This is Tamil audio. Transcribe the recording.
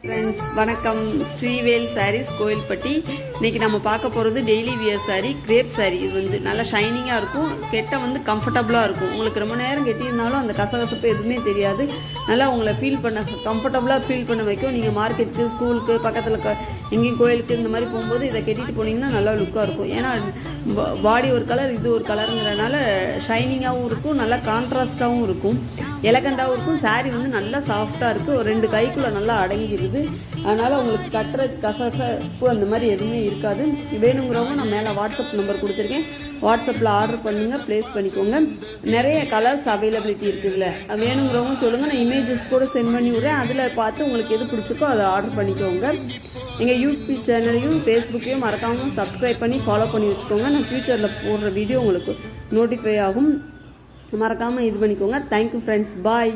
ஃப்ரெண்ட்ஸ் வணக்கம். ஸ்ரீவேல் சாரீஸ் கோயில்பட்டி. இன்றைக்கி நம்ம பார்க்க போகிறது daily wear sari, crepe sari. இது வந்து நல்லா ஷைனிங்காக இருக்கும், கெட்ட வந்து கம்ஃபர்டபுளாக இருக்கும். உங்களுக்கு ரொம்ப நேரம் கெட்டியிருந்தாலும் அந்த கசகசப்பு எதுவுமே தெரியாது. நல்லா உங்களை கம்ஃபர்டபுளாக ஃபீல் பண்ண வைக்கும். நீங்கள் மார்க்கெட்டுக்கு, ஸ்கூலுக்கு, பக்கத்தில் எங்கேயும் கோயிலுக்கு இந்த மாதிரி போகும்போது இதை கெட்டிட்டு போனீங்கன்னா நல்லா லுக்காக இருக்கும். ஏன்னா பாடி ஒரு கலர், இது ஒரு கலருங்கிறனால ஷைனிங்காகவும் இருக்கும், நல்லா கான்ட்ராஸ்டாகவும் இருக்கும், எலகண்டாகவும் இருக்கும். சாரீ வந்து நல்லா சாஃப்டாக இருக்குது, ஒரு 2 கைக்குள்ளே நல்லா அடங்கிடுது. அதனால் உங்களுக்கு கட்டுற கசகசப்பு அந்த மாதிரி எதுவுமே இருக்காது. வேணுங்கிறவங்க நான் மேலே வாட்ஸ்அப் நம்பர் கொடுத்துருக்கேன், வாட்ஸ்அப்பில் ஆர்டர் பண்ணுங்கள், ப்ளேஸ் பண்ணிக்கோங்க. நிறைய கலர்ஸ் அவைலபிலிட்டி இருக்குதுல்ல, வேணுங்கிறவங்க சொல்லுங்கள், நான் இமேஜஸ் கூட சென்ட் பண்ணி விட்றேன். அதில் பார்த்து உங்களுக்கு எது பிடிச்சிருக்கோ அதை ஆர்டர் பண்ணிக்கோங்க. எங்கள் யூடியூப் சேனலையும் ஃபேஸ்புக்கையும் மறக்காமல் சப்ஸ்கிரைப் பண்ணி ஃபாலோ பண்ணி வச்சுக்கோங்க. நான் ஃப்யூச்சரில் போடுற வீடியோ உங்களுக்கு நோட்டிஃபை ஆகும். மறக்காமல் இது பண்ணிக்கோங்க. தேங்க்யூ ஃப்ரெண்ட்ஸ், பாய்.